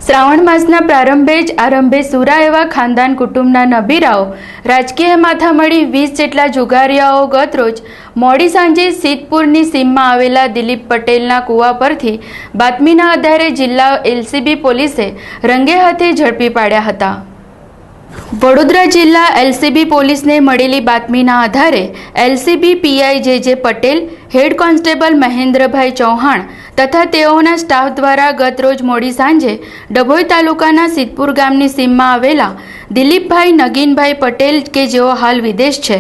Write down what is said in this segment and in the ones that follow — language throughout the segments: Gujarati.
શ્રાવણ માસના પ્રારંભે જ આરંભે સુરા એવા ખાનદાન કુટુંબના નબીરાઓ રાજકીય માથામણી 20 જેટલા જુગારિયાઓ ગતરોજ મોડી સાંજે સિદ્ધપુરની સીમમાં આવેલા દિલીપ પટેલના કૂવા પરથી બાતમીના આધારે જિલ્લા એલસીબી પોલીસે રંગે હાથે ઝડપી પાડ્યા હતા। વડોદરા જિલ્લા એલસીબી પોલીસને મળેલી બાતમીના આધારે LCB PI J Patel, head constable Mahendrabhai Chauhan તથા તેઓના સ્ટાફ દ્વારા ગતરોજ મોડી સાંજે ડભોઈ તાલુકાના સિદ્ધપુર ગામની સીમમાં આવેલા દિલીપભાઈ નગીનભાઈ પટેલ કે જેઓ હાલ વિદેશ છે,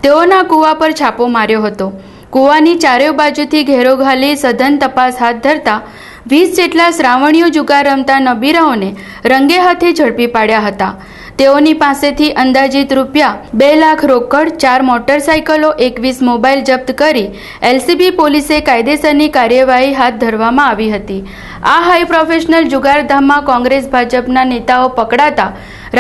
તેઓના કૂવા પર છાપો માર્યો હતો। કૂવાની ચારેય બાજુથી ઘેરો ઘાલી સઘન તપાસ હાથ ધરતા 20 જેટલા શ્રાવણીઓ જુગાર રમતા નબીરાઓને રંગે હાથે ઝડપી પાડ્યા હતા। તેઓની પાસેથી અંદાજિત રૂપિયા 2 લાખ રોકડ, 4 મોટરસાઇકલો, 21 મોબાઈલ જપ્ત કરી એલસીબી પોલીસે કાયદેસરની કાર્યવાહી હાથ ધરવામાં આવી હતી। આ હાઈ પ્રોફેશનલ જુગારધામમાં કોંગ્રેસ ભાજપના નેતાઓ પકડાતા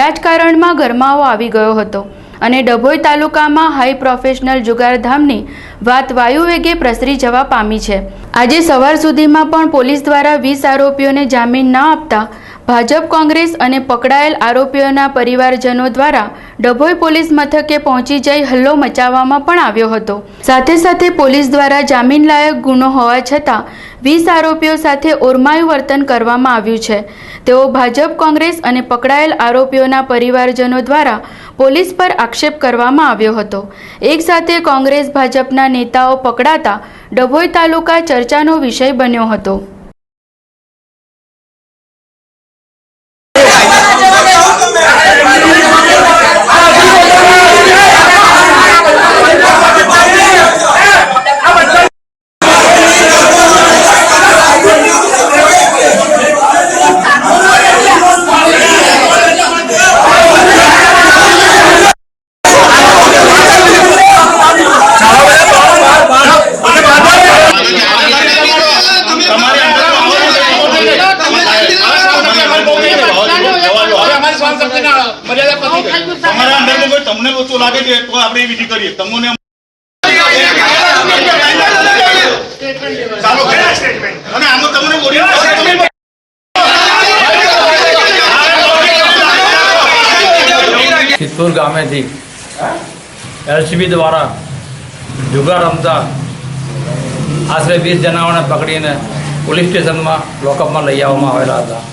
રાજકારણમાં ગરમાવો આવી ગયો હતો અને ડભોઈ તાલુકામાં હાઈ પ્રોફેશનલ જુગારધામની વાત વાયુવેગે પ્રસરી જવા પામી છે। આજે સવાર સુધીમાં પણ પોલીસ દ્વારા 20 આરોપીઓને જામીન ન આપતા ભાજપ, કોંગ્રેસ અને પકડાયેલ આરોપીઓના પરિવારજનો દ્વારા ડભોઈ પોલીસ મથકે પહોંચી જઈ હલ્લો મચાવવામાં પણ આવ્યો હતો। સાથે સાથે પોલીસ દ્વારા જામીન લાયક ગુનો હોવા છતાં 20 આરોપીઓ સાથે ઓરમાયું વર્તન કરવામાં આવ્યું છે। તેઓ ભાજપ, કોંગ્રેસ અને પકડાયેલ આરોપીઓના પરિવારજનો દ્વારા પોલીસ પર આક્ષેપ કરવામાં આવ્યો હતો। એક સાથે કોંગ્રેસ, ભાજપના નેતાઓ પકડાતા ડભોઈ તાલુકા ચર્ચાનો વિષય બન્યો હતો। તમને વસ્તુ લાગે છે તો આપણે વિધિ કરીએ તમને ચાલો અને આનો તમને સિદ્ધપુર ગામેથી એલસીબી દ્વારા જુગાર રમતા આશરે 20 જણાઓને પકડીને પોલીસ સ્ટેશનમાં લોકઅપમાં લઈ આવવામાં આવેલા હતા।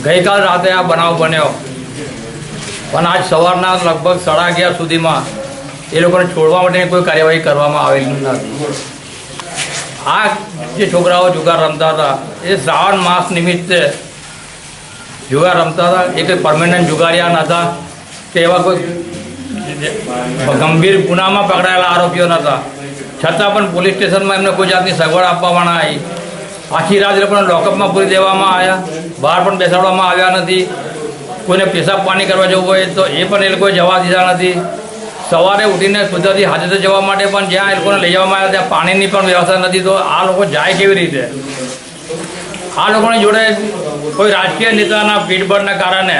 ગઈકાલ રાતે આ બનાવ બન્યો પણ આજ સવારના લગભગ 11:30 સુધીમાં એ લોકોને છોડવા માટેની કોઈ કાર્યવાહી કરવામાં આવેલી નથી। આ જે છોકરાઓ જુગાર રમતા હતા એ શ્રાવણ માસ નિમિત્તે જુગાર રમતા હતા। એ કંઈ પરમેનન્ટ જુગારિયા નહોતા કે એવા કોઈ ગંભીર ગુનામાં પકડાયેલા આરોપીઓ નહોતા, છતાં પણ પોલીસ સ્ટેશનમાં એમને કોઈ જાતની સગવડ આપવામાં ના આવી। આખી રાત એ લોકોને લોકઅપમાં પૂરી દેવામાં આવ્યા, બહાર પણ બેસાડવામાં આવ્યા નથી। કોઈને પેશાબ પાણી કરવા જવું હોય તો એ પણ એ લોકોએ જવા દીધા નથી। સવારે ઉઠીને કુદરતી હાજર જવા માટે પણ જ્યાં એ લોકોને લઈ જવામાં આવ્યા ત્યાં પાણીની પણ વ્યવસ્થા નથી, તો આ લોકો જાય કેવી રીતે? આ લોકોની જોડે કોઈ રાજકીય નેતાના પીઠબળના કારણે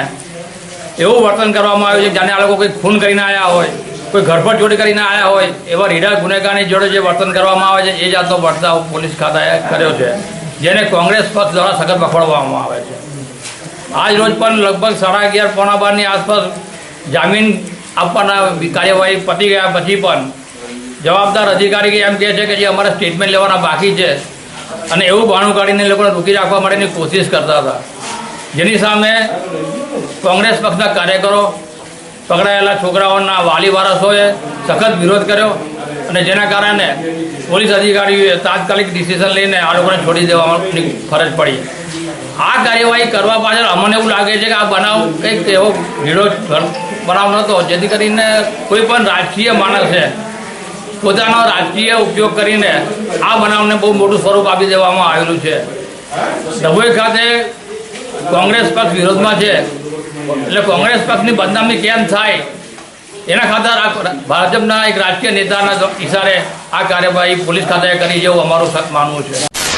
એવું વર્તન કરવામાં આવ્યું છે જાણે આ લોકો કોઈ ખૂન કરીને આવ્યા હોય, કોઈ ઘરપટ ચોરી કરીને આવ્યા હોય, એવા રીઢા ગુનેગારની જોડે જે વર્તન કરવામાં આવે છે એ જાતનો વર્તાવ પોલીસ ખાતાએ કર્યો છે, જેને કોંગ્રેસ પક્ષ દ્વારા સખત પકડવામાં આવે છે। આજ રોજ પણ લગભગ 11:30 પોણા 12ની આસપાસ જામીન આપવાના કાર્યવાહી પતી ગયા પછી પણ જવાબદાર અધિકારી એમ કહે છે કે જે અમારે સ્ટેટમેન્ટ લેવાના બાકી છે અને એવું બહાનું કાઢીને લોકોને રોકી રાખવા માટેની કોશિશ કરતા હતા, જેની સામે કોંગ્રેસ પક્ષના કાર્યકરો, પકડાયેલા છોકરાઓના વાલી વારસોએ સખત વિરોધ કર્યો અને જેના કારણે પોલીસ અધિકારીઓએ તાત્કાલિક ડિસિઝન લઈને આ લોકોને છોડી દેવાની ફરજ પડી। આ કાર્યવાહી કરવા પાછળ અમને એવું લાગે છે કે આ બનાવ કંઈક એવો ભીડો બનાવ નહોતો જેથી કરીને કોઈ પણ રાજકીય માણસે પોતાનો રાજકીય ઉપયોગ કરીને આ બનાવને બહુ મોટું સ્વરૂપ આપી દેવામાં આવેલું છે। ડભોઈ ખાતે કોંગ્રેસ પક્ષ વિરોધમાં છે એટલે કોંગ્રેસ પક્ષની બદનામી કેમ થાય એના ખાતર ભાજપના એક રાજકીય નેતાના ઇશારે આ કાર્યવાહી પોલીસ ખાતાએ કરી જેવું અમારું માનવું છે।